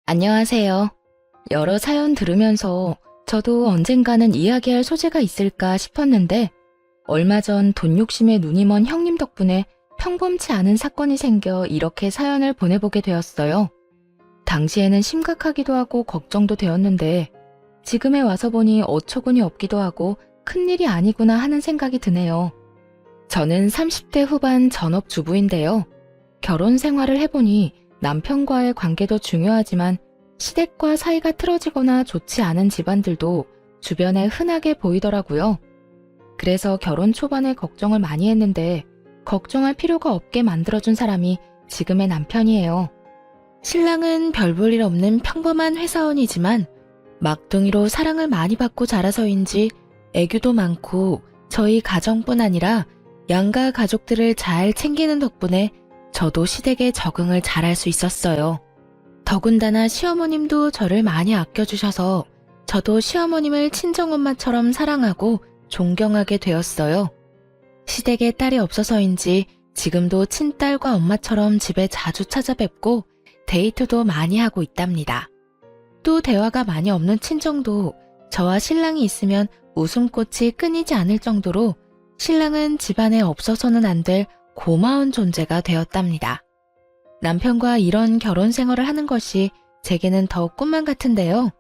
안녕하세요. 여러 사연 들으면서 저도 언젠가는 이야기할 소재가 있을까 싶었는데 얼마 전 돈 욕심에 눈이 먼 형님 덕분에 평범치 않은 사건이 생겨 이렇게 사연을 보내보게 되었어요. 당시에는 심각하기도 하고 걱정도 되었는데 지금에 와서 보니 어처구니 없기도 하고 큰일이 아니구나 하는 생각이 드네요. 저는 30대 후반 전업주부인데요. 결혼 생활을 해보니 남편과의 관계도 중요하지만 시댁과 사이가 틀어지거나 좋지 않은 집안들도 주변에 흔하게 보이더라고요. 그래서 결혼 초반에 걱정을 많이 했는데 걱정할 필요가 없게 만들어준 사람이 지금의 남편이에요. 신랑은 별 볼 일 없는 평범한 회사원이지만 막둥이로 사랑을 많이 받고 자라서인지 애교도 많고 저희 가정뿐 아니라 양가 가족들을 잘 챙기는 덕분에 저도 시댁에 적응을 잘할 수 있었어요. 더군다나 시어머님도 저를 많이 아껴주셔서 저도 시어머님을 친정엄마처럼 사랑하고 존경하게 되었어요. 시댁에 딸이 없어서인지 지금도 친딸과 엄마처럼 집에 자주 찾아뵙고 데이트도 많이 하고 있답니다. 또 대화가 많이 없는 친정도 저와 신랑이 있으면 웃음꽃이 끊이지 않을 정도로 신랑은 집안에 없어서는 안 될 고마운 존재가 되었답니다. 남편과 이런 결혼 생활을 하는 것이 제게는 더 꿈만 같은데요.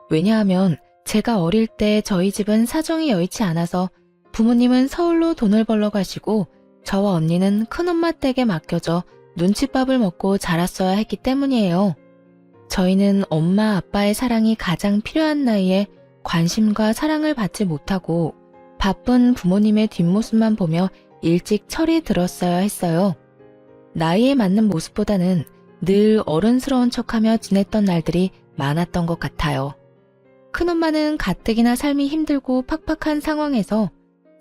왜냐하면 제가 어릴 때 저희 집은 사정이 여의치 않아서 부모님은 서울로 돈을 벌러 가시고 저와 언니는 큰엄마 댁에 맡겨져 눈칫밥을 먹고 자랐어야 했기 때문이에요. 저희는 엄마 아빠의 사랑이 가장 필요한 나이에 관심과 사랑을 받지 못하고 바쁜 부모님의 뒷모습만 보며 일찍 철이 들었어야 했어요. 나이에 맞는 모습보다는 늘 어른스러운 척하며 지냈던 날들이 많았던 것 같아요. 큰엄마는 가뜩이나 삶이 힘들고 팍팍한 상황에서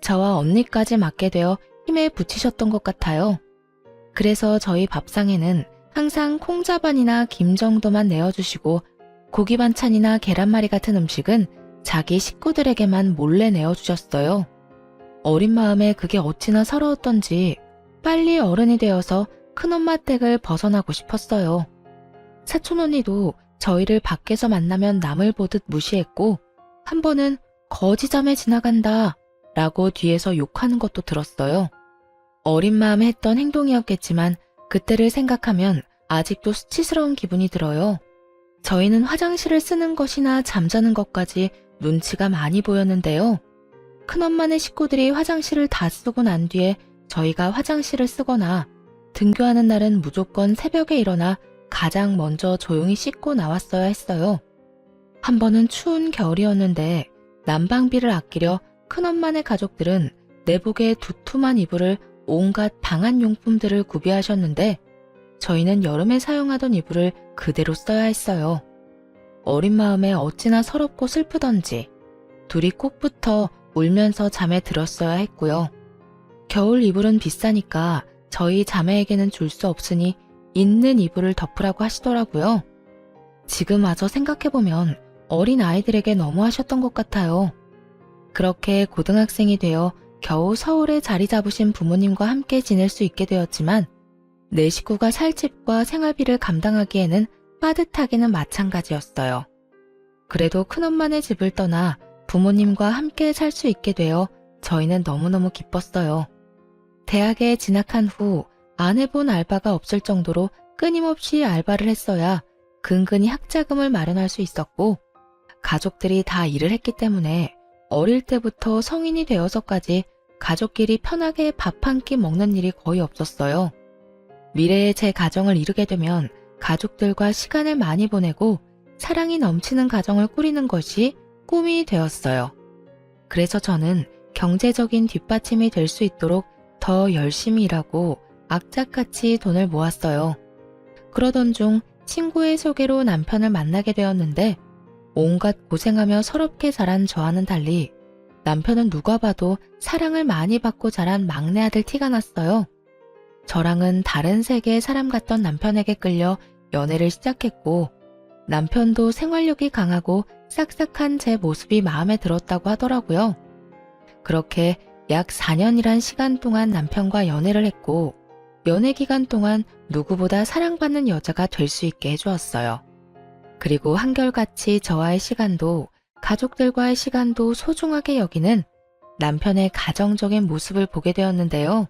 저와 언니까지 맡게 되어 힘에 부치셨던 것 같아요. 그래서 저희 밥상에는 항상 콩자반이나 김 정도만 내어주시고 고기 반찬이나 계란말이 같은 음식은 자기 식구들에게만 몰래 내어주셨어요. 어린 마음에 그게 어찌나 서러웠던지 빨리 어른이 되어서 큰엄마 댁을 벗어나고 싶었어요. 사촌 언니도 저희를 밖에서 만나면 남을 보듯 무시했고 한 번은 거지자매 지나간다 라고 뒤에서 욕하는 것도 들었어요. 어린 마음에 했던 행동이었겠지만 그때를 생각하면 아직도 수치스러운 기분이 들어요. 저희는 화장실을 쓰는 것이나 잠자는 것까지 눈치가 많이 보였는데요. 큰엄마네 식구들이 화장실을 다 쓰고 난 뒤에 저희가 화장실을 쓰거나 등교하는 날은 무조건 새벽에 일어나 가장 먼저 조용히 씻고 나왔어야 했어요. 한 번은 추운 겨울이었는데 난방비를 아끼려 큰엄마네 가족들은 내복에 두툼한 이불을 온갖 방한용품들을 구비하셨는데 저희는 여름에 사용하던 이불을 그대로 써야 했어요. 어린 마음에 어찌나 서럽고 슬프던지 둘이 꼭 붙어 울면서 잠에 들었어야 했고요. 겨울 이불은 비싸니까 저희 자매에게는 줄 수 없으니 있는 이불을 덮으라고 하시더라고요. 지금 와서 생각해보면 어린 아이들에게 너무 하셨던 것 같아요. 그렇게 고등학생이 되어 겨우 서울에 자리 잡으신 부모님과 함께 지낼 수 있게 되었지만 내 식구가 살 집과 생활비를 감당하기에는 빠듯하기는 마찬가지였어요. 그래도 큰엄마네 집을 떠나 부모님과 함께 살 수 있게 되어 저희는 너무너무 기뻤어요. 대학에 진학한 후 안 해본 알바가 없을 정도로 끊임없이 알바를 했어야 근근히 학자금을 마련할 수 있었고 가족들이 다 일을 했기 때문에 어릴 때부터 성인이 되어서까지 가족끼리 편하게 밥 한 끼 먹는 일이 거의 없었어요. 미래에 제 가정을 이루게 되면 가족들과 시간을 많이 보내고 사랑이 넘치는 가정을 꾸리는 것이 꿈이 되었어요. 그래서 저는 경제적인 뒷받침이 될 수 있도록 더 열심히 일하고 악착같이 돈을 모았어요. 그러던 중 친구의 소개로 남편을 만나게 되었는데 온갖 고생하며 서럽게 자란 저와는 달리 남편은 누가 봐도 사랑을 많이 받고 자란 막내 아들 티가 났어요. 저랑은 다른 세계의 사람 같던 남편에게 끌려 연애를 시작했고 남편도 생활력이 강하고 싹싹한 제 모습이 마음에 들었다고 하더라고요. 그렇게 약 4년이란 시간 동안 남편과 연애를 했고 연애 기간 동안 누구보다 사랑받는 여자가 될 수 있게 해주었어요. 그리고 한결같이 저와의 시간도 가족들과의 시간도 소중하게 여기는 남편의 가정적인 모습을 보게 되었는데요.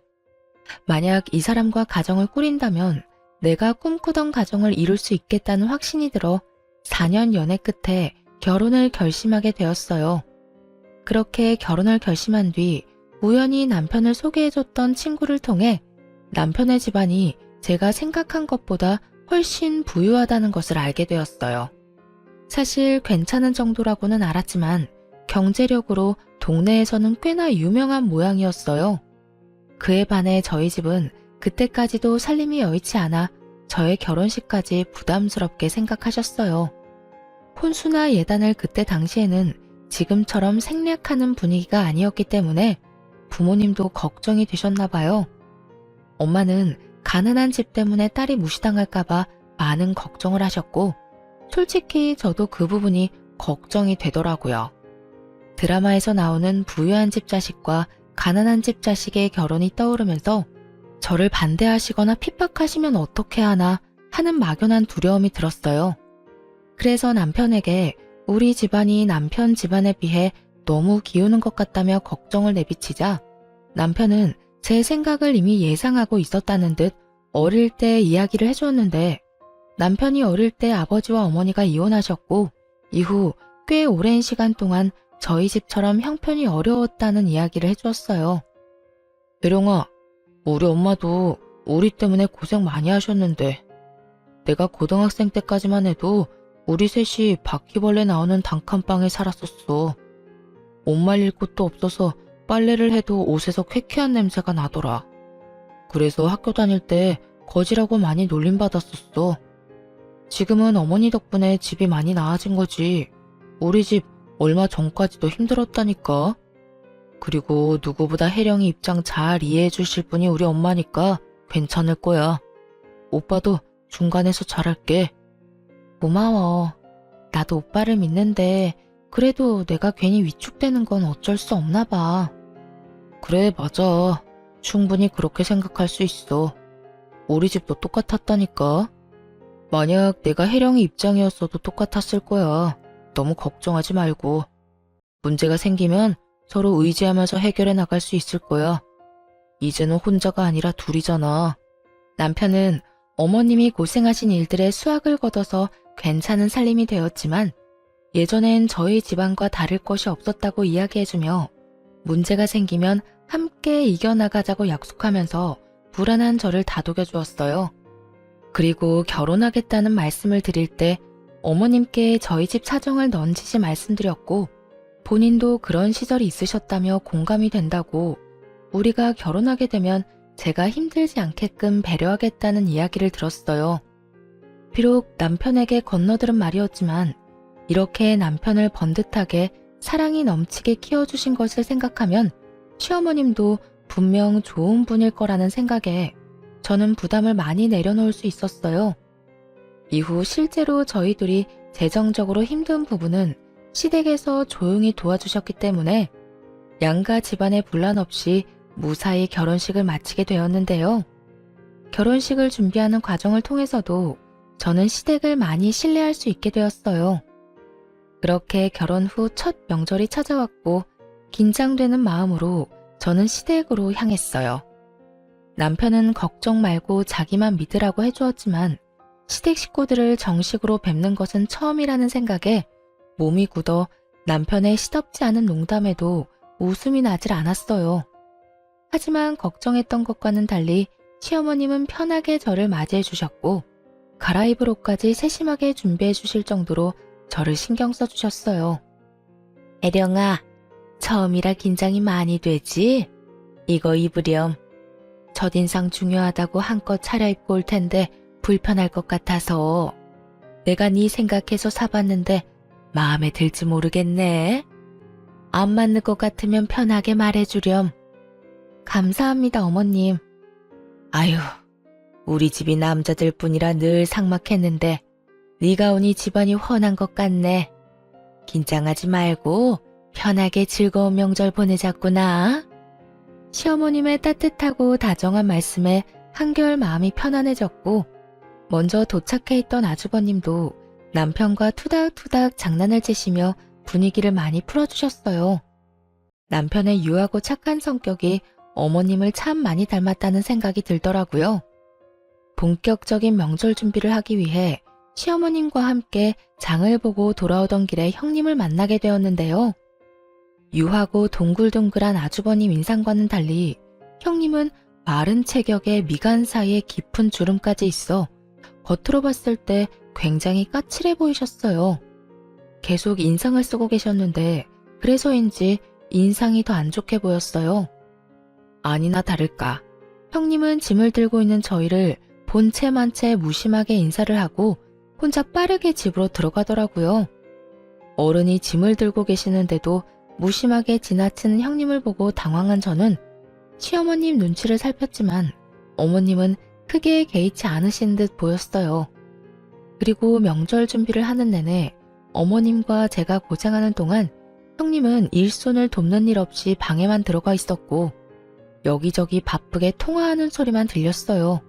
만약 이 사람과 가정을 꾸린다면 내가 꿈꾸던 가정을 이룰 수 있겠다는 확신이 들어 4년 연애 끝에 결혼을 결심하게 되었어요. 그렇게 결혼을 결심한 뒤 우연히 남편을 소개해줬던 친구를 통해 남편의 집안이 제가 생각한 것보다 훨씬 부유하다는 것을 알게 되었어요. 사실 괜찮은 정도라고는 알았지만 경제력으로 동네에서는 꽤나 유명한 모양이었어요. 그에 반해 저희 집은 그때까지도 살림이 여의치 않아 저의 결혼식까지 부담스럽게 생각하셨어요. 혼수나 예단을 그때 당시에는 지금처럼 생략하는 분위기가 아니었기 때문에 부모님도 걱정이 되셨나 봐요. 엄마는 가난한 집 때문에 딸이 무시당할까봐 많은 걱정을 하셨고, 솔직히 저도 그 부분이 걱정이 되더라고요. 드라마에서 나오는 부유한 집 자식과 가난한 집 자식의 결혼이 떠오르면서 저를 반대하시거나 핍박하시면 어떻게 하나 하는 막연한 두려움이 들었어요. 그래서 남편에게 우리 집안이 남편 집안에 비해 너무 기우는 것 같다며 걱정을 내비치자 남편은 제 생각을 이미 예상하고 있었다는 듯 어릴 때 이야기를 해주었는데, 남편이 어릴 때 아버지와 어머니가 이혼하셨고 이후 꽤 오랜 시간 동안 저희 집처럼 형편이 어려웠다는 이야기를 해주었어요. 대령아, 우리 엄마도 우리 때문에 고생 많이 하셨는데, 내가 고등학생 때까지만 해도 우리 셋이 바퀴벌레 나오는 단칸방에 살았었어. 옷 말릴 곳도 없어서 빨래를 해도 옷에서 쾌쾌한 냄새가 나더라. 그래서 학교 다닐 때 거지라고 많이 놀림받았었어. 지금은 어머니 덕분에 집이 많이 나아진 거지. 우리 집 얼마 전까지도 힘들었다니까. 그리고 누구보다 혜령이 입장 잘 이해해 주실 분이 우리 엄마니까 괜찮을 거야. 오빠도 중간에서 잘할게. 고마워. 나도 오빠를 믿는데 그래도 내가 괜히 위축되는 건 어쩔 수 없나 봐. 그래, 맞아. 충분히 그렇게 생각할 수 있어. 우리 집도 똑같았다니까. 만약 내가 혜령이 입장이었어도 똑같았을 거야. 너무 걱정하지 말고. 문제가 생기면 서로 의지하면서 해결해 나갈 수 있을 거야. 이제는 혼자가 아니라 둘이잖아. 남편은 어머님이 고생하신 일들에 수확을 거둬서 괜찮은 살림이 되었지만 예전엔 저희 집안과 다를 것이 없었다고 이야기해주며 문제가 생기면 함께 이겨나가자고 약속하면서 불안한 저를 다독여 주었어요. 그리고 결혼하겠다는 말씀을 드릴 때 어머님께 저희 집 사정을 넌지시 말씀드렸고 본인도 그런 시절이 있으셨다며 공감이 된다고, 우리가 결혼하게 되면 제가 힘들지 않게끔 배려하겠다는 이야기를 들었어요. 비록 남편에게 건너들은 말이었지만 이렇게 남편을 번듯하게 사랑이 넘치게 키워주신 것을 생각하면 시어머님도 분명 좋은 분일 거라는 생각에 저는 부담을 많이 내려놓을 수 있었어요. 이후 실제로 저희 둘이 재정적으로 힘든 부분은 시댁에서 조용히 도와주셨기 때문에 양가 집안의 분란 없이 무사히 결혼식을 마치게 되었는데요. 결혼식을 준비하는 과정을 통해서도 저는 시댁을 많이 신뢰할 수 있게 되었어요. 그렇게 결혼 후 첫 명절이 찾아왔고 긴장되는 마음으로 저는 시댁으로 향했어요. 남편은 걱정 말고 자기만 믿으라고 해주었지만 시댁 식구들을 정식으로 뵙는 것은 처음이라는 생각에 몸이 굳어 남편의 시덥지 않은 농담에도 웃음이 나질 않았어요. 하지만 걱정했던 것과는 달리 시어머님은 편하게 저를 맞이해 주셨고 갈아입을 옷까지 세심하게 준비해 주실 정도로 저를 신경 써주셨어요. 애령아, 처음이라 긴장이 많이 되지? 이거 입으렴. 첫인상 중요하다고 한껏 차려입고 올 텐데 불편할 것 같아서. 내가 네 생각해서 사봤는데 마음에 들지 모르겠네. 안 맞는 것 같으면 편하게 말해주렴. 감사합니다, 어머님. 아유, 우리 집이 남자들 뿐이라 늘 삭막했는데 네가 오니 집안이 훤한 것 같네. 긴장하지 말고 편하게 즐거운 명절 보내자꾸나. 시어머님의 따뜻하고 다정한 말씀에 한결 마음이 편안해졌고 먼저 도착해 있던 아주버님도 남편과 투닥투닥 장난을 치시며 분위기를 많이 풀어주셨어요. 남편의 유하고 착한 성격이 어머님을 참 많이 닮았다는 생각이 들더라고요. 본격적인 명절 준비를 하기 위해 시어머님과 함께 장을 보고 돌아오던 길에 형님을 만나게 되었는데요. 유하고 동글동글한 아주버님 인상과는 달리 형님은 마른 체격에 미간 사이에 깊은 주름까지 있어 겉으로 봤을 때 굉장히 까칠해 보이셨어요. 계속 인상을 쓰고 계셨는데 그래서인지 인상이 더 안 좋게 보였어요. 아니나 다를까 형님은 짐을 들고 있는 저희를 본체만체 무심하게 인사를 하고 혼자 빠르게 집으로 들어가더라고요. 어른이 짐을 들고 계시는데도 무심하게 지나치는 형님을 보고 당황한 저는 시어머님 눈치를 살폈지만 어머님은 크게 개의치 않으신 듯 보였어요. 그리고 명절 준비를 하는 내내 어머님과 제가 고생하는 동안 형님은 일손을 돕는 일 없이 방에만 들어가 있었고 여기저기 바쁘게 통화하는 소리만 들렸어요.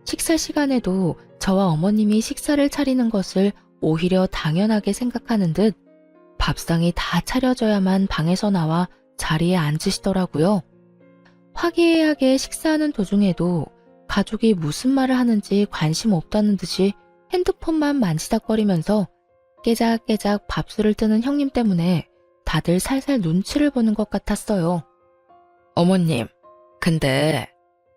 식사 시간에도 저와 어머님이 식사를 차리는 것을 오히려 당연하게 생각하는 듯 밥상이 다 차려져야만 방에서 나와 자리에 앉으시더라고요. 화기애애하게 식사하는 도중에도 가족이 무슨 말을 하는지 관심 없다는 듯이 핸드폰만 만지작거리면서 깨작깨작 밥술을 뜨는 형님 때문에 다들 살살 눈치를 보는 것 같았어요. 어머님, 근데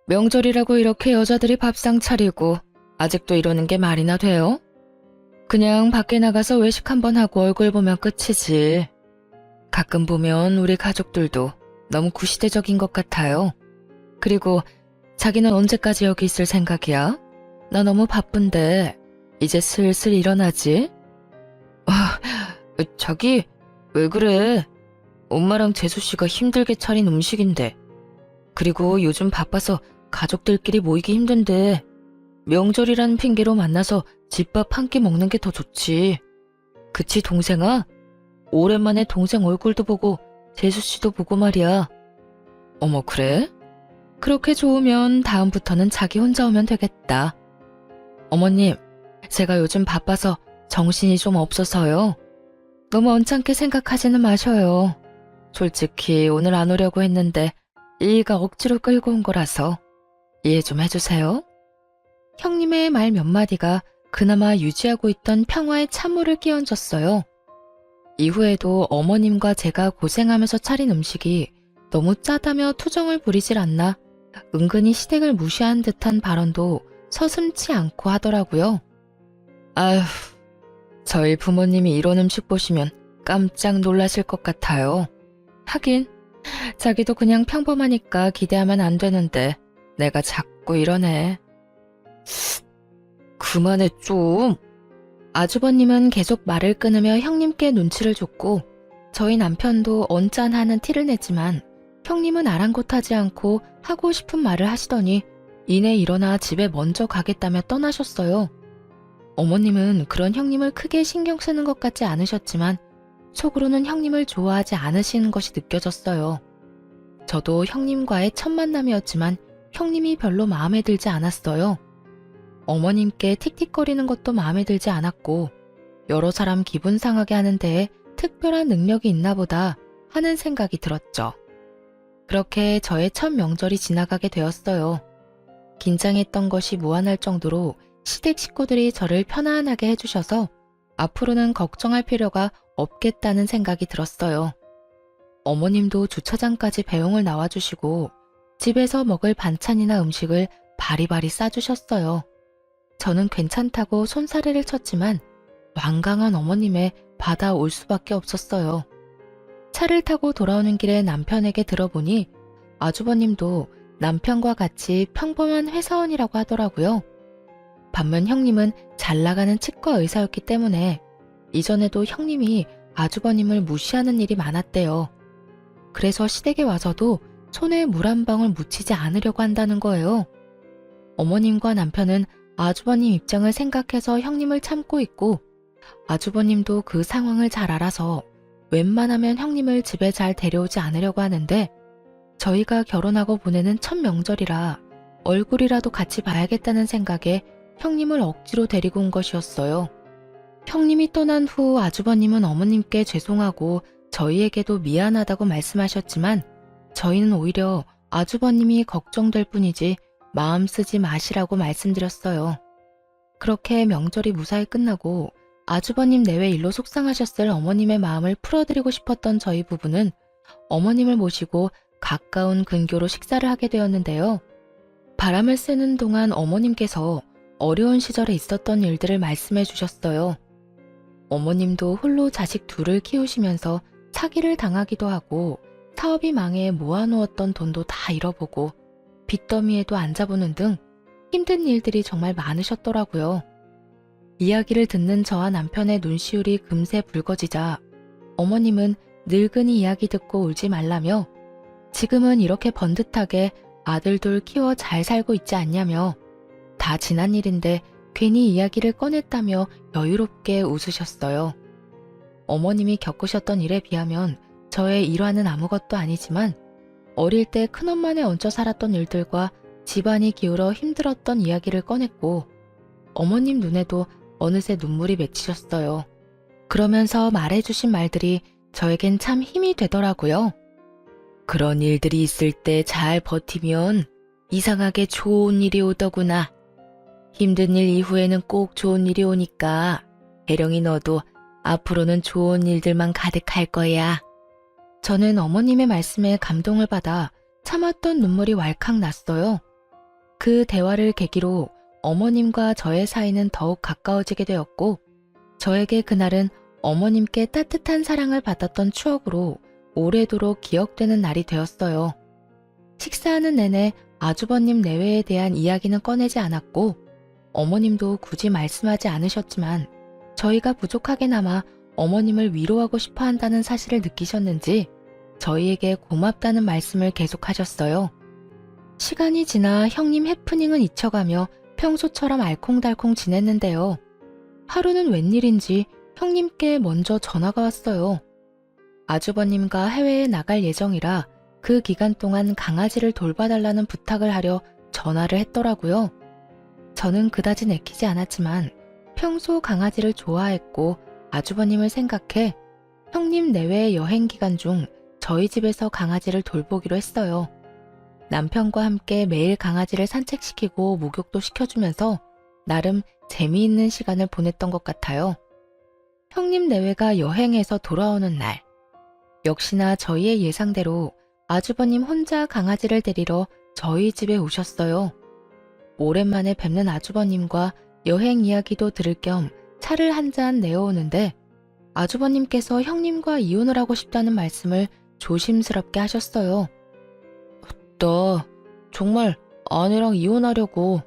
명절이라고 이렇게 여자들이 밥상 차리고 아직도 이러는 게 말이나 돼요? 그냥 밖에 나가서 외식 한번 하고 얼굴 보면 끝이지. 가끔 보면 우리 가족들도 너무 구시대적인 것 같아요. 그리고 자기는 언제까지 여기 있을 생각이야? 나 너무 바쁜데 이제 슬슬 일어나지? 자기 왜 그래? 엄마랑 재수씨가 힘들게 차린 음식인데. 그리고 요즘 바빠서 가족들끼리 모이기 힘든데 명절이라는 핑계로 만나서 집밥 한 끼 먹는 게 더 좋지. 그치 동생아? 오랜만에 동생 얼굴도 보고 재수씨도 보고 말이야. 어머 그래? 그렇게 좋으면 다음부터는 자기 혼자 오면 되겠다. 어머님, 제가 요즘 바빠서 정신이 좀 없어서요. 너무 언짢게 생각하지는 마셔요. 솔직히 오늘 안 오려고 했는데 일가 억지로 끌고 온 거라서 이해 좀 해주세요. 형님의 말 몇 마디가 그나마 유지하고 있던 평화의 찬물을 끼얹었어요. 이후에도 어머님과 제가 고생하면서 차린 음식이 너무 짜다며 투정을 부리질 않나 은근히 시댁을 무시한 듯한 발언도 서슴지 않고 하더라고요. 아휴, 저희 부모님이 이런 음식 보시면 깜짝 놀라실 것 같아요. 하긴 자기도 그냥 평범하니까 기대하면 안 되는데 내가 자꾸 이러네. 그만해 좀. 아주버님은 계속 말을 끊으며 형님께 눈치를 줬고 저희 남편도 언짢아하는 티를 냈지만 형님은 아랑곳하지 않고 하고 싶은 말을 하시더니 이내 일어나 집에 먼저 가겠다며 떠나셨어요. 어머님은 그런 형님을 크게 신경 쓰는 것 같지 않으셨지만 속으로는 형님을 좋아하지 않으시는 것이 느껴졌어요. 저도 형님과의 첫 만남이었지만 형님이 별로 마음에 들지 않았어요. 어머님께 틱틱거리는 것도 마음에 들지 않았고 여러 사람 기분 상하게 하는 데에 특별한 능력이 있나 보다 하는 생각이 들었죠. 그렇게 저의 첫 명절이 지나가게 되었어요. 긴장했던 것이 무한할 정도로 시댁 식구들이 저를 편안하게 해주셔서 앞으로는 걱정할 필요가 없겠다는 생각이 들었어요. 어머님도 주차장까지 배웅을 나와주시고 집에서 먹을 반찬이나 음식을 바리바리 싸주셨어요. 저는 괜찮다고 손사래를 쳤지만 완강한 어머님의 받아올 수밖에 없었어요. 차를 타고 돌아오는 길에 남편에게 들어보니 아주버님도 남편과 같이 평범한 회사원이라고 하더라고요. 반면 형님은 잘 나가는 치과 의사였기 때문에 이전에도 형님이 아주버님을 무시하는 일이 많았대요. 그래서 시댁에 와서도 손에 물 한 방울 묻히지 않으려고 한다는 거예요. 어머님과 남편은 아주버님 입장을 생각해서 형님을 참고 있고 아주버님도 그 상황을 잘 알아서 웬만하면 형님을 집에 잘 데려오지 않으려고 하는데 저희가 결혼하고 보내는 첫 명절이라 얼굴이라도 같이 봐야겠다는 생각에 형님을 억지로 데리고 온 것이었어요. 형님이 떠난 후 아주버님은 어머님께 죄송하고 저희에게도 미안하다고 말씀하셨지만 저희는 오히려 아주버님이 걱정될 뿐이지 마음 쓰지 마시라고 말씀드렸어요. 그렇게 명절이 무사히 끝나고 아주버님 내외 일로 속상하셨을 어머님의 마음을 풀어드리고 싶었던 저희 부부는 어머님을 모시고 가까운 근교로 식사를 하게 되었는데요. 바람을 쐬는 동안 어머님께서 어려운 시절에 있었던 일들을 말씀해 주셨어요. 어머님도 홀로 자식 둘을 키우시면서 사기를 당하기도 하고 사업이 망해 모아놓았던 돈도 다 잃어보고 빚더미에도 앉아보는 등 힘든 일들이 정말 많으셨더라고요. 이야기를 듣는 저와 남편의 눈시울이 금세 붉어지자 어머님은 늙은이 이야기 듣고 울지 말라며 지금은 이렇게 번듯하게 아들 둘 키워 잘 살고 있지 않냐며 다 지난 일인데 괜히 이야기를 꺼냈다며 여유롭게 웃으셨어요. 어머님이 겪으셨던 일에 비하면 저의 일화는 아무것도 아니지만 어릴 때 큰엄마네 얹혀 살았던 일들과 집안이 기울어 힘들었던 이야기를 꺼냈고 어머님 눈에도 어느새 눈물이 맺히셨어요. 그러면서 말해주신 말들이 저에겐 참 힘이 되더라고요. 그런 일들이 있을 때 잘 버티면 이상하게 좋은 일이 오더구나. 힘든 일 이후에는 꼭 좋은 일이 오니까 혜령이 너도 앞으로는 좋은 일들만 가득할 거야. 저는 어머님의 말씀에 감동을 받아 참았던 눈물이 왈칵 났어요. 그 대화를 계기로 어머님과 저의 사이는 더욱 가까워지게 되었고 저에게 그날은 어머님께 따뜻한 사랑을 받았던 추억으로 오래도록 기억되는 날이 되었어요. 식사하는 내내 아주버님 내외에 대한 이야기는 꺼내지 않았고 어머님도 굳이 말씀하지 않으셨지만 저희가 부족하게나마 어머님을 위로하고 싶어 한다는 사실을 느끼셨는지 저희에게 고맙다는 말씀을 계속하셨어요. 시간이 지나 형님 해프닝은 잊혀가며 평소처럼 알콩달콩 지냈는데요. 하루는 웬일인지 형님께 먼저 전화가 왔어요. 아주버님과 해외에 나갈 예정이라 그 기간 동안 강아지를 돌봐달라는 부탁을 하려 전화를 했더라고요. 저는 그다지 내키지 않았지만 평소 강아지를 좋아했고 아주버님을 생각해 형님 내외 여행 기간 중 저희 집에서 강아지를 돌보기로 했어요. 남편과 함께 매일 강아지를 산책시키고 목욕도 시켜주면서 나름 재미있는 시간을 보냈던 것 같아요. 형님 내외가 여행해서 돌아오는 날, 역시나 저희의 예상대로 아주버님 혼자 강아지를 데리러 저희 집에 오셨어요. 오랜만에 뵙는 아주버님과 여행 이야기도 들을 겸 차를 한 잔 내어오는데 아주버님께서 형님과 이혼을 하고 싶다는 말씀을 조심스럽게 하셨어요. 나 정말 아내랑 이혼하려고.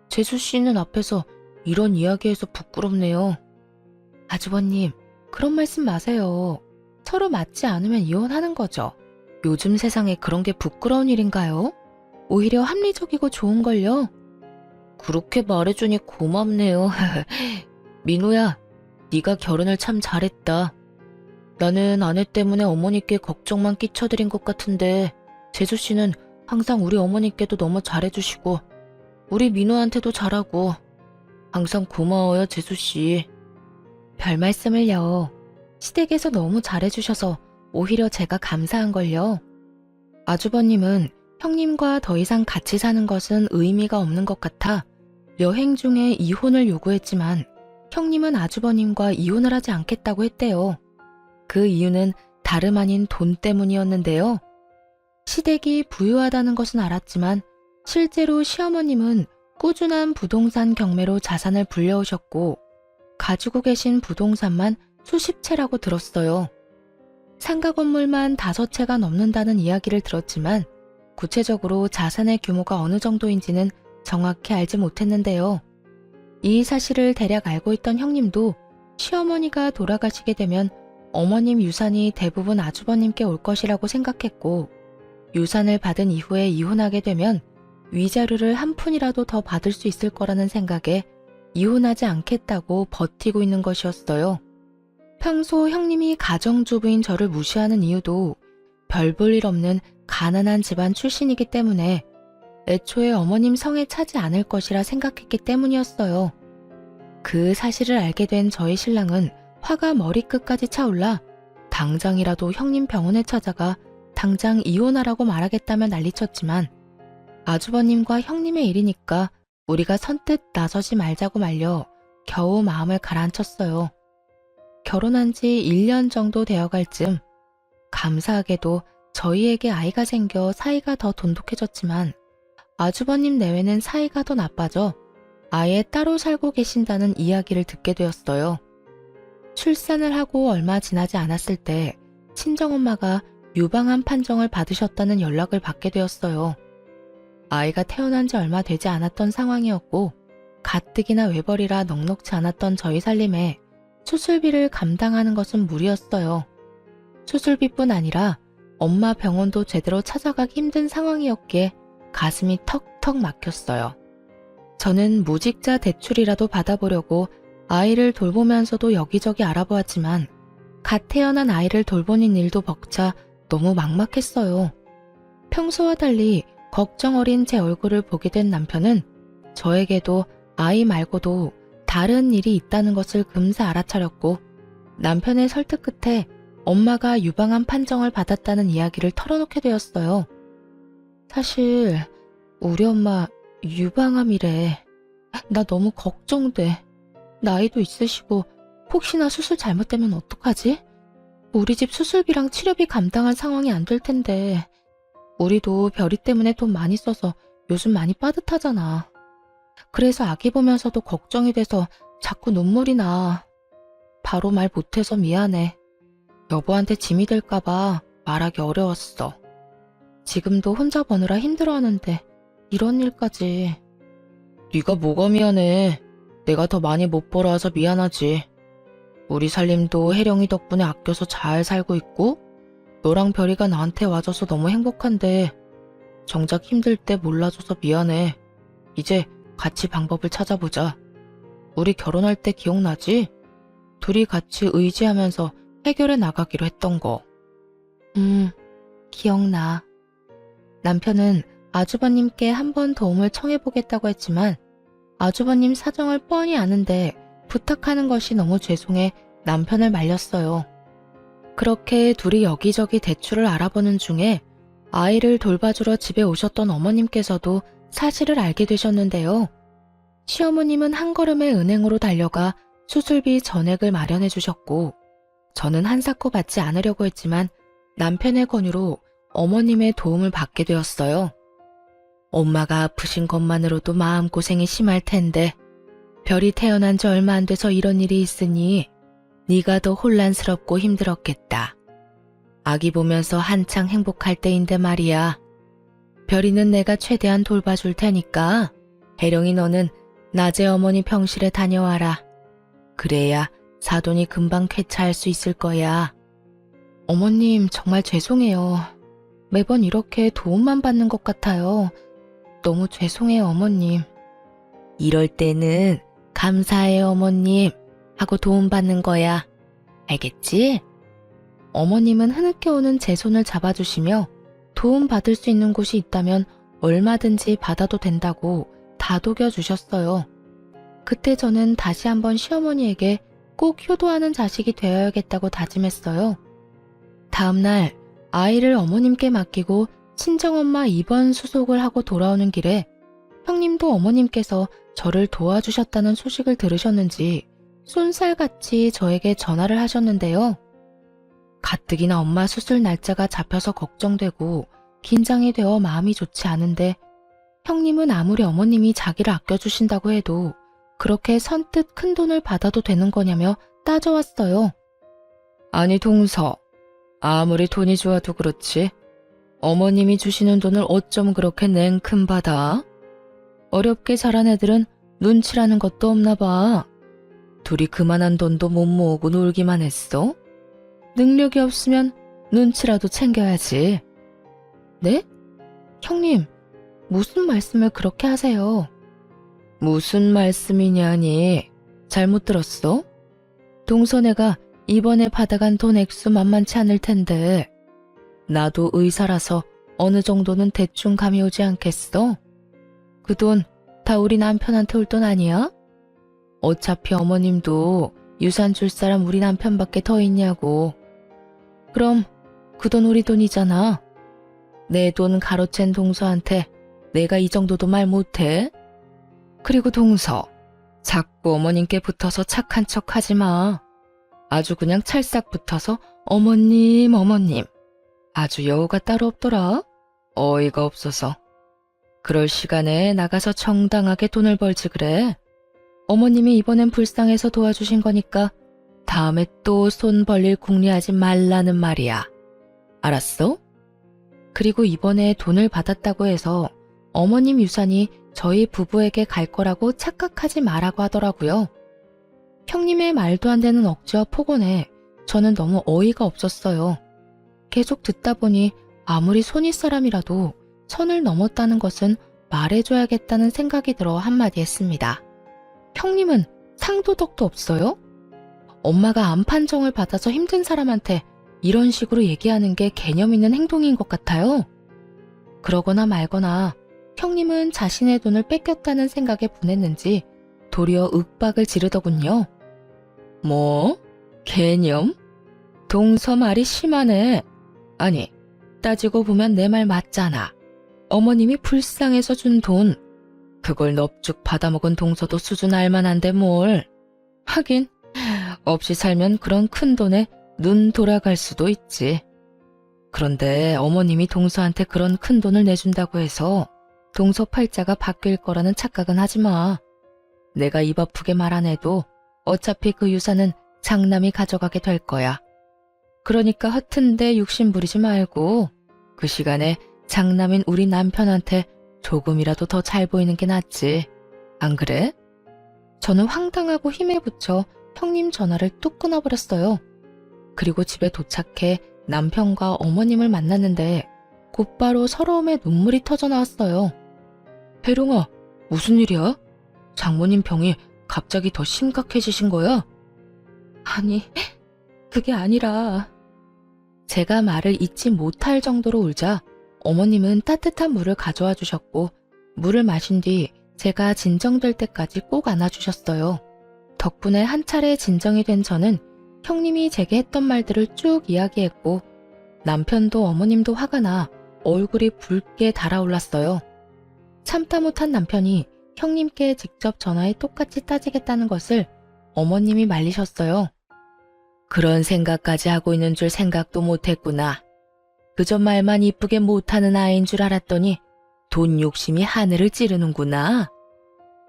재수 씨는 앞에서 이런 이야기해서 부끄럽네요. 아주버님, 그런 말씀 마세요. 서로 맞지 않으면 이혼하는 거죠. 요즘 세상에 그런 게 부끄러운 일인가요? 오히려 합리적이고 좋은걸요. 그렇게 말해주니 고맙네요. 민호야, 네가 결혼을 참 잘했다. 나는 아내 때문에 어머니께 걱정만 끼쳐드린 것 같은데 재수 씨는 항상 우리 어머니께도 너무 잘해주시고 우리 민호한테도 잘하고 항상 고마워요, 재수 씨. 별 말씀을요. 시댁에서 너무 잘해주셔서 오히려 제가 감사한걸요. 아주버님은 형님과 더 이상 같이 사는 것은 의미가 없는 것 같아 여행 중에 이혼을 요구했지만 형님은 아주버님과 이혼을 하지 않겠다고 했대요. 그 이유는 다름 아닌 돈 때문이었는데요. 시댁이 부유하다는 것은 알았지만 실제로 시어머님은 꾸준한 부동산 경매로 자산을 불려오셨고 가지고 계신 부동산만 수십 채라고 들었어요. 상가 건물만 5채가 넘는다는 이야기를 들었지만 구체적으로 자산의 규모가 어느 정도인지는 정확히 알지 못했는데요. 이 사실을 대략 알고 있던 형님도 시어머니가 돌아가시게 되면 어머님 유산이 대부분 아주버님께 올 것이라고 생각했고 유산을 받은 이후에 이혼하게 되면 위자료를 한 푼이라도 더 받을 수 있을 거라는 생각에 이혼하지 않겠다고 버티고 있는 것이었어요. 평소 형님이 가정주부인 저를 무시하는 이유도 별 볼 일 없는 가난한 집안 출신이기 때문에 애초에 어머님 성에 차지 않을 것이라 생각했기 때문이었어요. 그 사실을 알게 된 저희 신랑은 화가 머리끝까지 차올라 당장이라도 형님 병원에 찾아가 당장 이혼하라고 말하겠다며 난리쳤지만 아주버님과 형님의 일이니까 우리가 선뜻 나서지 말자고 말려 겨우 마음을 가라앉혔어요. 결혼한 지 1년 정도 되어갈 즈음 감사하게도 저희에게 아이가 생겨 사이가 더 돈독해졌지만 아주버님 내외는 사이가 더 나빠져 아예 따로 살고 계신다는 이야기를 듣게 되었어요. 출산을 하고 얼마 지나지 않았을 때 친정엄마가 유방암 판정을 받으셨다는 연락을 받게 되었어요. 아이가 태어난 지 얼마 되지 않았던 상황이었고 가뜩이나 외벌이라 넉넉지 않았던 저희 살림에 수술비를 감당하는 것은 무리였어요. 수술비뿐 아니라 엄마 병원도 제대로 찾아가기 힘든 상황이었기에 가슴이 턱턱 막혔어요. 저는 무직자 대출이라도 받아보려고 아이를 돌보면서도 여기저기 알아보았지만 갓 태어난 아이를 돌보는 일도 벅차 너무 막막했어요. 평소와 달리 걱정 어린 제 얼굴을 보게 된 남편은 저에게도 아이 말고도 다른 일이 있다는 것을 금세 알아차렸고 남편의 설득 끝에 엄마가 유방암 판정을 받았다는 이야기를 털어놓게 되었어요. 사실 우리 엄마 유방암이래. 나 너무 걱정돼. 나이도 있으시고 혹시나 수술 잘못되면 어떡하지? 우리 집 수술비랑 치료비 감당할 상황이 안 될 텐데 우리도 별이 때문에 돈 많이 써서 요즘 많이 빠듯하잖아. 그래서 아기 보면서도 걱정이 돼서 자꾸 눈물이 나. 바로 말 못해서 미안해. 여보한테 짐이 될까봐 말하기 어려웠어. 지금도 혼자 버느라 힘들어하는데 이런 일까지. 네가 뭐가 미안해. 내가 더 많이 못 벌어와서 미안하지. 우리 살림도 혜령이 덕분에 아껴서 잘 살고 있고 너랑 별이가 나한테 와줘서 너무 행복한데 정작 힘들 때 몰라줘서 미안해. 이제 같이 방법을 찾아보자. 우리 결혼할 때 기억나지? 둘이 같이 의지하면서 해결해 나가기로 했던 거. 기억나. 남편은 아주버님께 한번 도움을 청해보겠다고 했지만 아주버님 사정을 뻔히 아는데 부탁하는 것이 너무 죄송해 남편을 말렸어요. 그렇게 둘이 여기저기 대출을 알아보는 중에 아이를 돌봐주러 집에 오셨던 어머님께서도 사실을 알게 되셨는데요. 시어머님은 한 걸음에 은행으로 달려가 수술비 전액을 마련해 주셨고 저는 한사코 받지 않으려고 했지만 남편의 권유로 어머님의 도움을 받게 되었어요. 엄마가 아프신 것만으로도 마음고생이 심할 텐데 별이 태어난 지 얼마 안 돼서 이런 일이 있으니 네가 더 혼란스럽고 힘들었겠다. 아기 보면서 한창 행복할 때인데 말이야. 별이는 내가 최대한 돌봐줄 테니까 혜령이 너는 낮에 어머니 병실에 다녀와라. 그래야 사돈이 금방 쾌차할 수 있을 거야. 어머님 정말 죄송해요. 매번 이렇게 도움만 받는 것 같아요. 너무 죄송해요 어머님. 이럴 때는 감사해요 어머님 하고 도움받는 거야. 알겠지? 어머님은 흐느껴 오는 제 손을 잡아주시며 도움받을 수 있는 곳이 있다면 얼마든지 받아도 된다고 다독여 주셨어요. 그때 저는 다시 한번 시어머니에게 꼭 효도하는 자식이 되어야겠다고 다짐했어요. 다음날 아이를 어머님께 맡기고 친정엄마 입원 수속을 하고 돌아오는 길에 형님도 어머님께서 저를 도와주셨다는 소식을 들으셨는지 쏜살같이 저에게 전화를 하셨는데요. 가뜩이나 엄마 수술 날짜가 잡혀서 걱정되고 긴장이 되어 마음이 좋지 않은데 형님은 아무리 어머님이 자기를 아껴주신다고 해도 그렇게 선뜻 큰돈을 받아도 되는 거냐며 따져왔어요. 아니 동서, 아무리 돈이 좋아도 그렇지 어머님이 주시는 돈을 어쩜 그렇게 냉큼 받아? 어렵게 자란 애들은 눈치라는 것도 없나 봐. 둘이 그만한 돈도 못 모으고 놀기만 했어? 능력이 없으면 눈치라도 챙겨야지. 네? 형님, 무슨 말씀을 그렇게 하세요? 무슨 말씀이냐니? 잘못 들었어? 동서네가 이번에 받아간 돈 액수 만만치 않을 텐데 나도 의사라서 어느 정도는 대충 감이 오지 않겠어? 그 돈 다 우리 남편한테 올 돈 아니야? 어차피 어머님도 유산 줄 사람 우리 남편밖에 더 있냐고. 그럼 그 돈 우리 돈이잖아. 내 돈 가로챈 동서한테 내가 이 정도도 말 못해? 그리고 동서, 자꾸 어머님께 붙어서 착한 척 하지 마. 아주 그냥 찰싹 붙어서 어머님, 어머님. 아주 여우가 따로 없더라. 어이가 없어서. 그럴 시간에 나가서 정당하게 돈을 벌지 그래. 어머님이 이번엔 불쌍해서 도와주신 거니까 다음에 또 손 벌릴 궁리하지 말라는 말이야. 알았어? 그리고 이번에 돈을 받았다고 해서 어머님 유산이 저희 부부에게 갈 거라고 착각하지 말라고 하더라고요. 형님의 말도 안 되는 억지와 폭언에 저는 너무 어이가 없었어요. 계속 듣다 보니 아무리 손윗 사람이라도 선을 넘었다는 것은 말해줘야겠다는 생각이 들어 한마디 했습니다. 형님은 상도덕도 없어요? 엄마가 암 판정을 받아서 힘든 사람한테 이런 식으로 얘기하는 게 개념 있는 행동인 것 같아요. 그러거나 말거나 형님은 자신의 돈을 뺏겼다는 생각에 분했는지 도리어 윽박을 지르더군요. 뭐? 개념? 동서 말이 심하네. 아니, 따지고 보면 내 말 맞잖아. 어머님이 불쌍해서 준 돈. 그걸 넙죽 받아먹은 동서도 수준 알만한데 뭘. 하긴 없이 살면 그런 큰 돈에 눈 돌아갈 수도 있지. 그런데 어머님이 동서한테 그런 큰 돈을 내준다고 해서 동서 팔자가 바뀔 거라는 착각은 하지 마. 내가 입 아프게 말 안 해도 어차피 그 유산은 장남이 가져가게 될 거야. 그러니까 허튼데 욕심 부리지 말고 그 시간에 장남인 우리 남편한테 조금이라도 더 잘 보이는 게 낫지. 안 그래? 저는 황당하고 힘에 부쳐 형님 전화를 뚝 끊어버렸어요. 그리고 집에 도착해 남편과 어머님을 만났는데 곧바로 서러움에 눈물이 터져 나왔어요. 혜룡아, 무슨 일이야? 장모님 병이 갑자기 더 심각해지신 거야? 아니, 그게 아니라... 제가 말을 잇지 못할 정도로 울자 어머님은 따뜻한 물을 가져와 주셨고 물을 마신 뒤 제가 진정될 때까지 꼭 안아주셨어요. 덕분에 한 차례 진정이 된 저는 형님이 제게 했던 말들을 쭉 이야기했고 남편도 어머님도 화가 나 얼굴이 붉게 달아올랐어요. 참다 못한 남편이 형님께 직접 전화해 똑같이 따지겠다는 것을 어머님이 말리셨어요. 그런 생각까지 하고 있는 줄 생각도 못했구나. 그저 말만 이쁘게 못하는 아이인 줄 알았더니 돈 욕심이 하늘을 찌르는구나.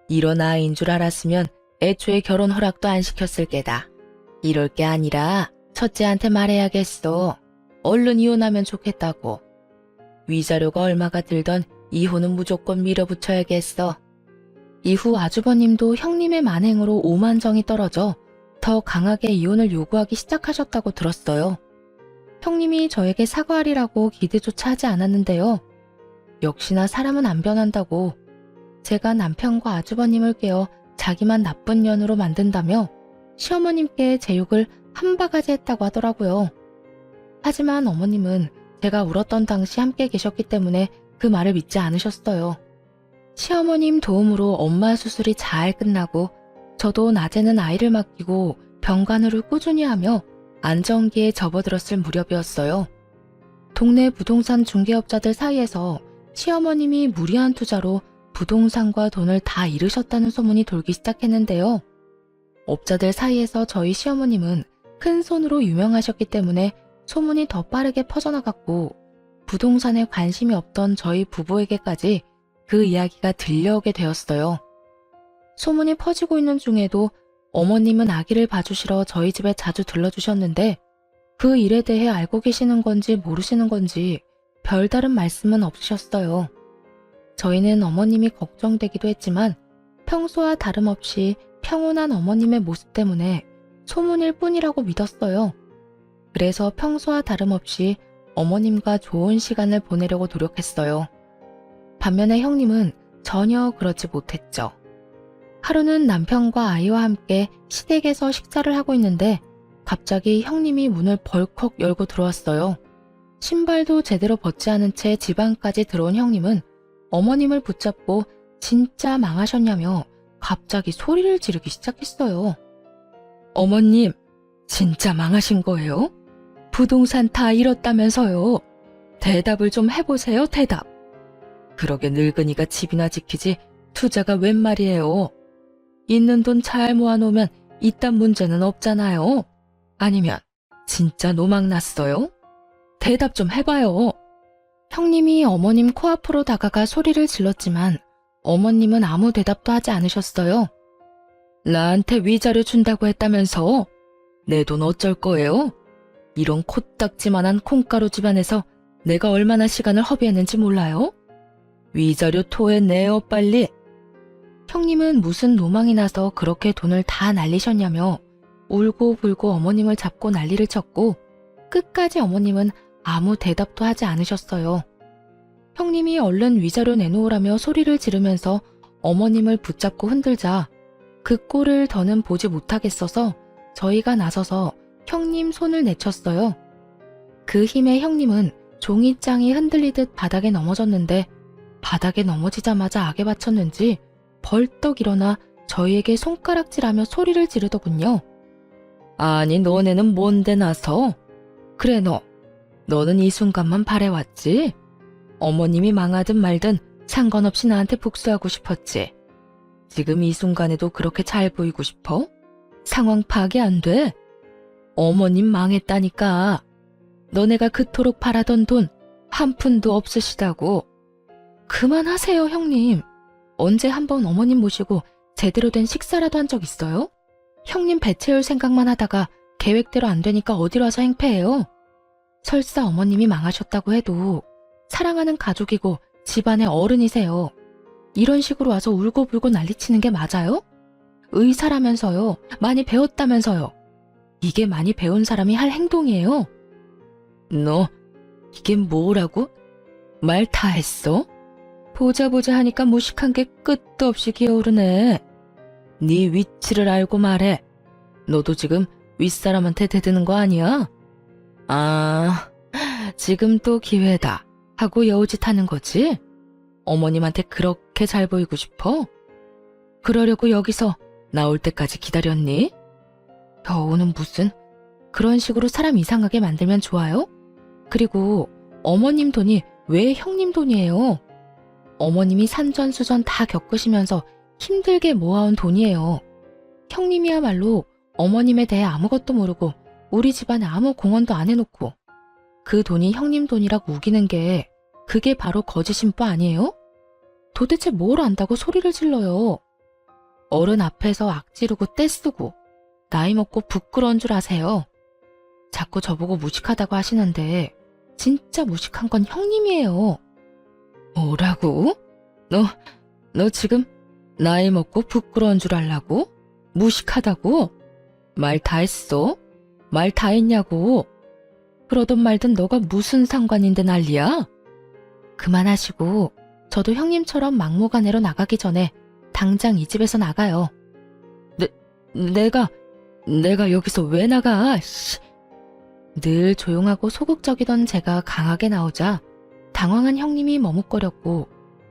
이런 아이인 줄 알았으면 애초에 결혼 허락도 안 시켰을 게다. 이럴 게 아니라 첫째한테 말해야겠어. 얼른 이혼하면 좋겠다고. 위자료가 얼마가 들던 이혼은 무조건 밀어붙여야겠어. 이후 아주버님도 형님의 만행으로 오만정이 떨어져 더 강하게 이혼을 요구하기 시작하셨다고 들었어요. 형님이 저에게 사과하리라고 기대조차 하지 않았는데요. 역시나 사람은 안 변한다고 제가 남편과 아주버님을 깨워 자기만 나쁜 년으로 만든다며 시어머님께 제 욕을 한 바가지 했다고 하더라고요. 하지만 어머님은 제가 울었던 당시 함께 계셨기 때문에 그 말을 믿지 않으셨어요. 시어머님 도움으로 엄마 수술이 잘 끝나고 저도 낮에는 아이를 맡기고 병간호를 꾸준히 하며 안정기에 접어들었을 무렵이었어요. 동네 부동산 중개업자들 사이에서 시어머님이 무리한 투자로 부동산과 돈을 다 잃으셨다는 소문이 돌기 시작했는데요. 업자들 사이에서 저희 시어머님은 큰 손으로 유명하셨기 때문에 소문이 더 빠르게 퍼져나갔고 부동산에 관심이 없던 저희 부부에게까지 그 이야기가 들려오게 되었어요. 소문이 퍼지고 있는 중에도 어머님은 아기를 봐주시러 저희 집에 자주 들러주셨는데 그 일에 대해 알고 계시는 건지 모르시는 건지 별다른 말씀은 없으셨어요. 저희는 어머님이 걱정되기도 했지만 평소와 다름없이 평온한 어머님의 모습 때문에 소문일 뿐이라고 믿었어요. 그래서 평소와 다름없이 어머님과 좋은 시간을 보내려고 노력했어요. 반면에 형님은 전혀 그렇지 못했죠. 하루는 남편과 아이와 함께 시댁에서 식사를 하고 있는데 갑자기 형님이 문을 벌컥 열고 들어왔어요. 신발도 제대로 벗지 않은 채 집 안까지 들어온 형님은 어머님을 붙잡고 진짜 망하셨냐며 갑자기 소리를 지르기 시작했어요. 어머님, 진짜 망하신 거예요? 부동산 다 잃었다면서요. 대답을 좀 해보세요, 대답. 그러게 늙은이가 집이나 지키지 투자가 웬 말이에요. 있는 돈 잘 모아놓으면 이딴 문제는 없잖아요. 아니면 진짜 노망 났어요? 대답 좀 해봐요. 형님이 어머님 코앞으로 다가가 소리를 질렀지만 어머님은 아무 대답도 하지 않으셨어요. 나한테 위자료 준다고 했다면서? 내 돈 어쩔 거예요? 이런 코딱지만한 콩가루 집안에서 내가 얼마나 시간을 허비했는지 몰라요? 위자료 토해내요, 빨리. 형님은 무슨 노망이 나서 그렇게 돈을 다 날리셨냐며 울고불고 어머님을 잡고 난리를 쳤고 끝까지 어머님은 아무 대답도 하지 않으셨어요. 형님이 얼른 위자료 내놓으라며 소리를 지르면서 어머님을 붙잡고 흔들자 그 꼴을 더는 보지 못하겠어서 저희가 나서서 형님 손을 내쳤어요. 그 힘에 형님은 종이장이 흔들리듯 바닥에 넘어졌는데 바닥에 넘어지자마자 악에 받쳤는지 벌떡 일어나 저희에게 손가락질하며 소리를 지르더군요. 아니 너네는 뭔데 나서? 그래 너는 이 순간만 바래왔지? 어머님이 망하든 말든 상관없이 나한테 복수하고 싶었지. 지금 이 순간에도 그렇게 잘 보이고 싶어? 상황 파악이 안 돼? 어머님 망했다니까. 너네가 그토록 바라던 돈 한 푼도 없으시다고. 그만하세요, 형님. 언제 한번 어머님 모시고 제대로 된 식사라도 한 적 있어요? 형님 배 채울 생각만 하다가 계획대로 안 되니까 어디로 와서 행패해요? 설사 어머님이 망하셨다고 해도 사랑하는 가족이고 집안의 어른이세요. 이런 식으로 와서 울고불고 난리치는 게 맞아요? 의사라면서요. 많이 배웠다면서요. 이게 많이 배운 사람이 할 행동이에요. 너 이게 뭐라고? 말 다 했어? 보자 하니까 무식한 게 끝도 없이 기어오르네. 네 위치를 알고 말해. 너도 지금 윗사람한테 대드는 거 아니야? 아, 지금 또 기회다 하고 여우짓 하는 거지? 어머님한테 그렇게 잘 보이고 싶어? 그러려고 여기서 나올 때까지 기다렸니? 여우는 무슨 그런 식으로 사람 이상하게 만들면 좋아요? 그리고 어머님 돈이 왜 형님 돈이에요? 어머님이 산전수전 다 겪으시면서 힘들게 모아온 돈이에요. 형님이야말로 어머님에 대해 아무것도 모르고 우리 집안에 아무 공헌도 안 해놓고 그 돈이 형님 돈이라고 우기는 게 그게 바로 거짓인 바 아니에요? 도대체 뭘 안다고 소리를 질러요? 어른 앞에서 악지르고 떼쓰고 나이 먹고 부끄러운 줄 아세요? 자꾸 저보고 무식하다고 하시는데 진짜 무식한 건 형님이에요. 뭐라고? 너 지금 나이 먹고 부끄러운 줄 알라고? 무식하다고? 말 다 했어? 말 다 했냐고? 그러든 말든 너가 무슨 상관인데 난리야? 그만하시고 저도 형님처럼 막무가내로 나가기 전에 당장 이 집에서 나가요. 내가 여기서 왜 나가? 씨. 늘 조용하고 소극적이던 제가 강하게 나오자 당황한 형님이 머뭇거렸고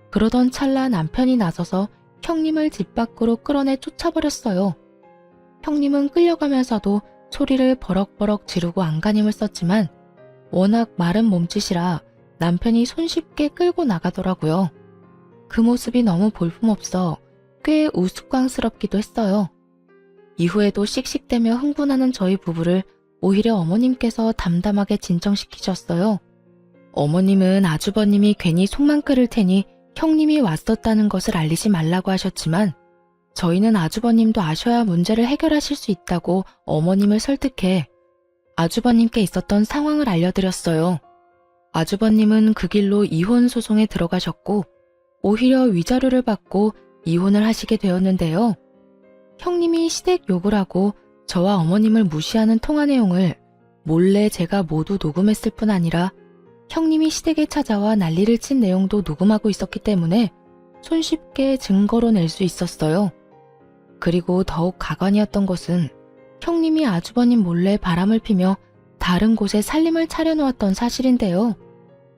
그러던 찰나 남편이 나서서 형님을 집 밖으로 끌어내 쫓아버렸어요. 형님은 끌려가면서도 소리를 버럭버럭 지르고 안간힘을 썼지만 워낙 마른 몸짓이라 남편이 손쉽게 끌고 나가더라고요. 그 모습이 너무 볼품없어 꽤 우스꽝스럽기도 했어요. 이후에도 씩씩대며 흥분하는 저희 부부를 오히려 어머님께서 담담하게 진정시키셨어요. 어머님은 아주버님이 괜히 속만 끓일 테니 형님이 왔었다는 것을 알리지 말라고 하셨지만 저희는 아주버님도 아셔야 문제를 해결하실 수 있다고 어머님을 설득해 아주버님께 있었던 상황을 알려드렸어요. 아주버님은 그 길로 이혼 소송에 들어가셨고 오히려 위자료를 받고 이혼을 하시게 되었는데요. 형님이 시댁 욕을 하고 저와 어머님을 무시하는 통화 내용을 몰래 제가 모두 녹음했을 뿐 아니라 형님이 시댁에 찾아와 난리를 친 내용도 녹음하고 있었기 때문에 손쉽게 증거로 낼 수 있었어요. 그리고 더욱 가관이었던 것은 형님이 아주버님 몰래 바람을 피며 다른 곳에 살림을 차려놓았던 사실인데요.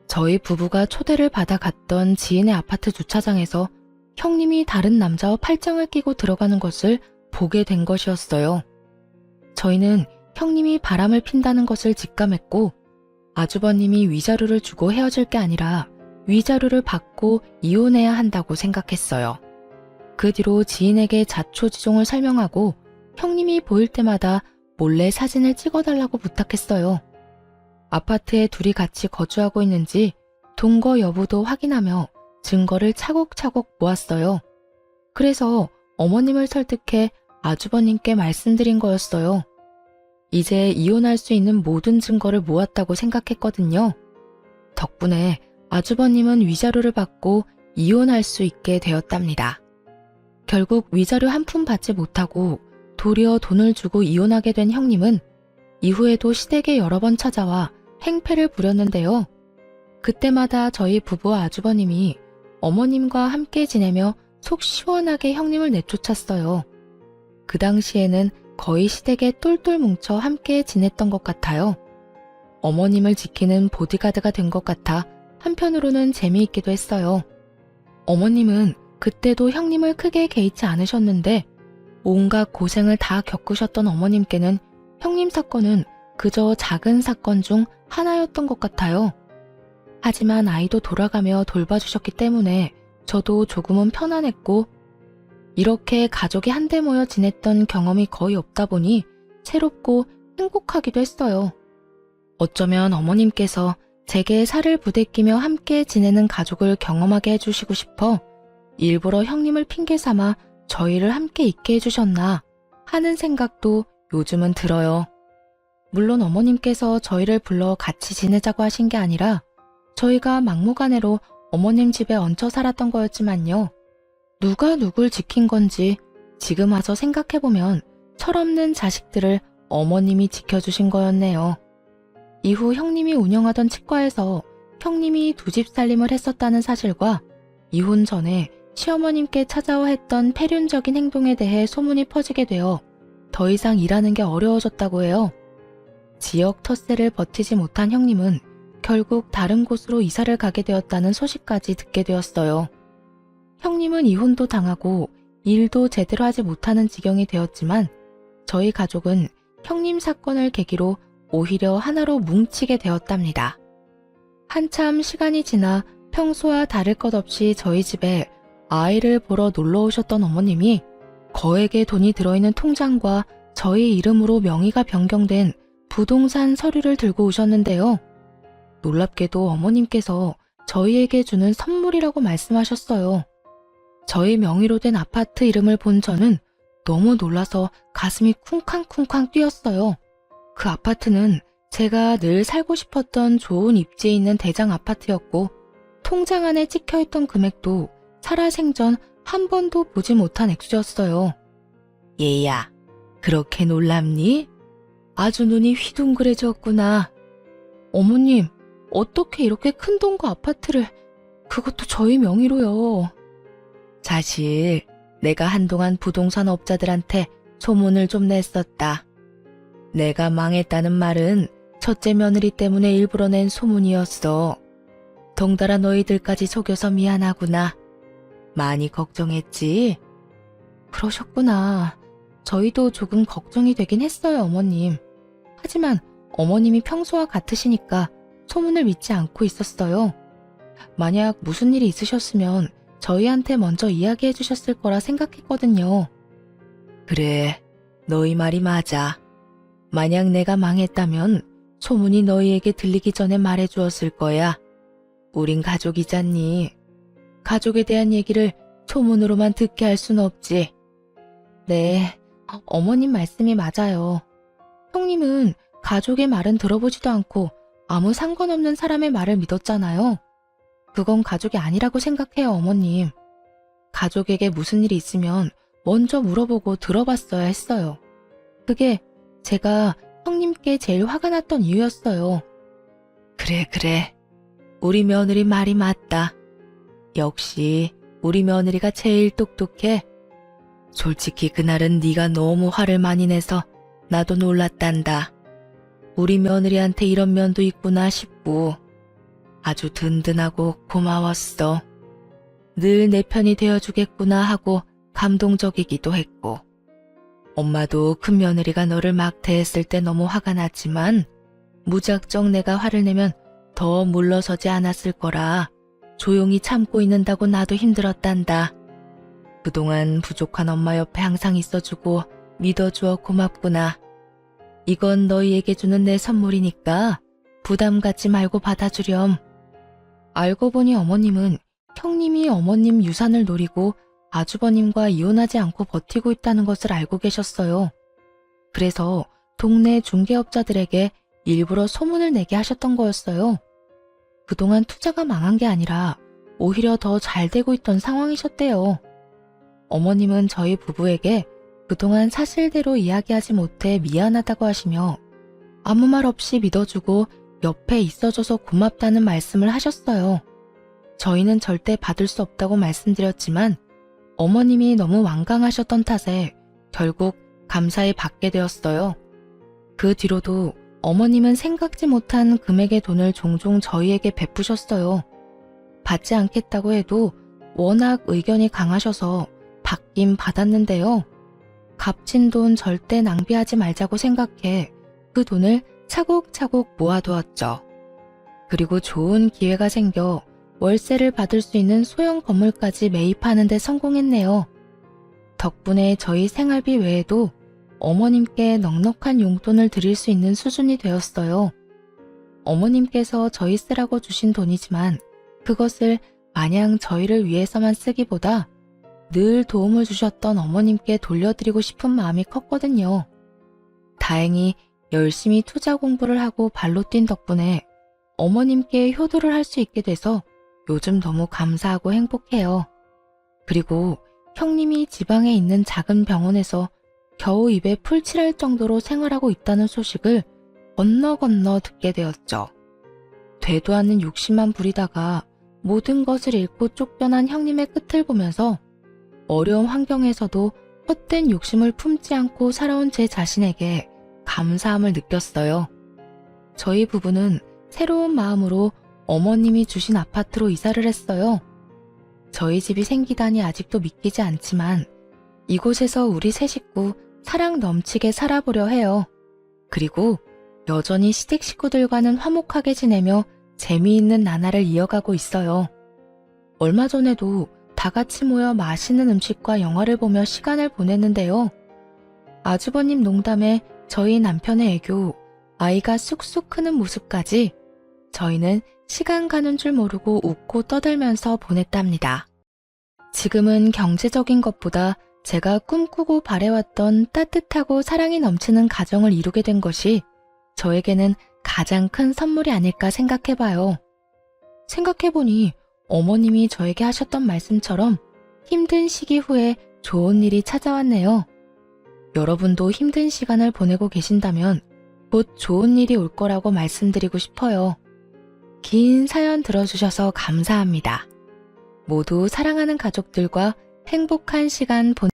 저희 부부가 초대를 받아 갔던 지인의 아파트 주차장에서 형님이 다른 남자와 팔짱을 끼고 들어가는 것을 보게 된 것이었어요. 저희는 형님이 바람을 핀다는 것을 직감했고 아주버님이 위자료를 주고 헤어질 게 아니라 위자료를 받고 이혼해야 한다고 생각했어요. 그 뒤로 지인에게 자초지종을 설명하고 형님이 보일 때마다 몰래 사진을 찍어달라고 부탁했어요. 아파트에 둘이 같이 거주하고 있는지 동거 여부도 확인하며 증거를 차곡차곡 모았어요. 그래서 어머님을 설득해 아주버님께 말씀드린 거였어요. 이제 이혼할 수 있는 모든 증거를 모았다고 생각했거든요. 덕분에 아주버님은 위자료를 받고 이혼할 수 있게 되었답니다. 결국 위자료 한 푼 받지 못하고 도리어 돈을 주고 이혼하게 된 형님은 이후에도 시댁에 여러 번 찾아와 행패를 부렸는데요. 그때마다 저희 부부와 아주버님이 어머님과 함께 지내며 속 시원하게 형님을 내쫓았어요. 그 당시에는 거의 시댁에 똘똘 뭉쳐 함께 지냈던 것 같아요. 어머님을 지키는 보디가드가 된 것 같아 한편으로는 재미있기도 했어요. 어머님은 그때도 형님을 크게 개의치 않으셨는데 온갖 고생을 다 겪으셨던 어머님께는 형님 사건은 그저 작은 사건 중 하나였던 것 같아요. 하지만 아이도 돌아가며 돌봐주셨기 때문에 저도 조금은 편안했고 이렇게 가족이 한데 모여 지냈던 경험이 거의 없다 보니 새롭고 행복하기도 했어요. 어쩌면 어머님께서 제게 살을 부대끼며 함께 지내는 가족을 경험하게 해주시고 싶어 일부러 형님을 핑계 삼아 저희를 함께 있게 해주셨나 하는 생각도 요즘은 들어요. 물론 어머님께서 저희를 불러 같이 지내자고 하신 게 아니라 저희가 막무가내로 어머님 집에 얹혀 살았던 거였지만요. 누가 누굴 지킨 건지 지금 와서 생각해보면 철없는 자식들을 어머님이 지켜주신 거였네요. 이후 형님이 운영하던 치과에서 형님이 두 집 살림을 했었다는 사실과 이혼 전에 시어머님께 찾아와 했던 폐륜적인 행동에 대해 소문이 퍼지게 되어 더 이상 일하는 게 어려워졌다고 해요. 지역 텃세를 버티지 못한 형님은 결국 다른 곳으로 이사를 가게 되었다는 소식까지 듣게 되었어요. 형님은 이혼도 당하고 일도 제대로 하지 못하는 지경이 되었지만 저희 가족은 형님 사건을 계기로 오히려 하나로 뭉치게 되었답니다. 한참 시간이 지나 평소와 다를 것 없이 저희 집에 아이를 보러 놀러 오셨던 어머님이 거액의 돈이 들어있는 통장과 저희 이름으로 명의가 변경된 부동산 서류를 들고 오셨는데요. 놀랍게도 어머님께서 저희에게 주는 선물이라고 말씀하셨어요. 저희 명의로 된 아파트 이름을 본 저는 너무 놀라서 가슴이 쿵쾅쿵쾅 뛰었어요. 그 아파트는 제가 늘 살고 싶었던 좋은 입지에 있는 대장 아파트였고 통장 안에 찍혀있던 금액도 살아생전 한 번도 보지 못한 액수였어요. 얘야, 그렇게 놀랍니? 아주 눈이 휘둥그레졌구나. 어머님, 어떻게 이렇게 큰 돈과 아파트를, 그것도 저희 명의로요. 사실 내가 한동안 부동산 업자들한테 소문을 좀 냈었다. 내가 망했다는 말은 첫째 며느리 때문에 일부러 낸 소문이었어. 덩달아 너희들까지 속여서 미안하구나. 많이 걱정했지? 그러셨구나. 저희도 조금 걱정이 되긴 했어요, 어머님. 하지만 어머님이 평소와 같으시니까 소문을 믿지 않고 있었어요. 만약 무슨 일이 있으셨으면 저희한테 먼저 이야기해 주셨을 거라 생각했거든요. 그래, 너희 말이 맞아. 만약 내가 망했다면 소문이 너희에게 들리기 전에 말해 주었을 거야. 우린 가족이잖니. 가족에 대한 얘기를 소문으로만 듣게 할 순 없지. 네, 어머님 말씀이 맞아요. 형님은 가족의 말은 들어보지도 않고 아무 상관없는 사람의 말을 믿었잖아요. 그건 가족이 아니라고 생각해요, 어머님. 가족에게 무슨 일이 있으면 먼저 물어보고 들어봤어야 했어요. 그게 제가 형님께 제일 화가 났던 이유였어요. 그래. 우리 며느리 말이 맞다. 역시 우리 며느리가 제일 똑똑해. 솔직히 그날은 네가 너무 화를 많이 내서 나도 놀랐단다. 우리 며느리한테 이런 면도 있구나 싶고 아주 든든하고 고마웠어. 늘 내 편이 되어주겠구나 하고 감동적이기도 했고, 엄마도 큰 며느리가 너를 막 대했을 때 너무 화가 났지만 무작정 내가 화를 내면 더 물러서지 않았을 거라 조용히 참고 있는다고 나도 힘들었단다. 그동안 부족한 엄마 옆에 항상 있어주고 믿어주어 고맙구나. 이건 너희에게 주는 내 선물이니까 부담 갖지 말고 받아주렴. 알고 보니 어머님은 형님이 어머님 유산을 노리고 아주버님과 이혼하지 않고 버티고 있다는 것을 알고 계셨어요. 그래서 동네 중개업자들에게 일부러 소문을 내게 하셨던 거였어요. 그동안 투자가 망한 게 아니라 오히려 더 잘 되고 있던 상황이셨대요. 어머님은 저희 부부에게 그동안 사실대로 이야기하지 못해 미안하다고 하시며 아무 말 없이 믿어주고 옆에 있어줘서 고맙다는 말씀을 하셨어요. 저희는 절대 받을 수 없다고 말씀드렸지만 어머님이 너무 완강하셨던 탓에 결국 감사히 받게 되었어요. 그 뒤로도 어머님은 생각지 못한 금액의 돈을 종종 저희에게 베푸셨어요. 받지 않겠다고 해도 워낙 의견이 강하셔서 받긴 받았는데요. 값진 돈 절대 낭비하지 말자고 생각해 그 돈을 차곡차곡 모아두었죠. 그리고 좋은 기회가 생겨 월세를 받을 수 있는 소형 건물까지 매입하는 데 성공했네요. 덕분에 저희 생활비 외에도 어머님께 넉넉한 용돈을 드릴 수 있는 수준이 되었어요. 어머님께서 저희 쓰라고 주신 돈이지만 그것을 마냥 저희를 위해서만 쓰기보다 늘 도움을 주셨던 어머님께 돌려드리고 싶은 마음이 컸거든요. 다행히 열심히 투자 공부를 하고 발로 뛴 덕분에 어머님께 효도를 할 수 있게 돼서 요즘 너무 감사하고 행복해요. 그리고 형님이 지방에 있는 작은 병원에서 겨우 입에 풀 칠할 정도로 생활하고 있다는 소식을 건너 듣게 되었죠. 되도 않는 욕심만 부리다가 모든 것을 잃고 쫓겨난 형님의 끝을 보면서 어려운 환경에서도 헛된 욕심을 품지 않고 살아온 제 자신에게 감사함을 느꼈어요. 저희 부부는 새로운 마음으로 어머님이 주신 아파트로 이사를 했어요. 저희 집이 생기다니 아직도 믿기지 않지만 이곳에서 우리 세 식구 사랑 넘치게 살아보려 해요. 그리고 여전히 시댁 식구들과는 화목하게 지내며 재미있는 나날을 이어가고 있어요. 얼마 전에도 다 같이 모여 맛있는 음식과 영화를 보며 시간을 보냈는데요. 아주버님 농담에 저희 남편의 애교, 아이가 쑥쑥 크는 모습까지 저희는 시간 가는 줄 모르고 웃고 떠들면서 보냈답니다. 지금은 경제적인 것보다 제가 꿈꾸고 바래왔던 따뜻하고 사랑이 넘치는 가정을 이루게 된 것이 저에게는 가장 큰 선물이 아닐까 생각해봐요. 생각해보니 어머님이 저에게 하셨던 말씀처럼 힘든 시기 후에 좋은 일이 찾아왔네요. 여러분도 힘든 시간을 보내고 계신다면 곧 좋은 일이 올 거라고 말씀드리고 싶어요. 긴 사연 들어주셔서 감사합니다. 모두 사랑하는 가족들과 행복한 시간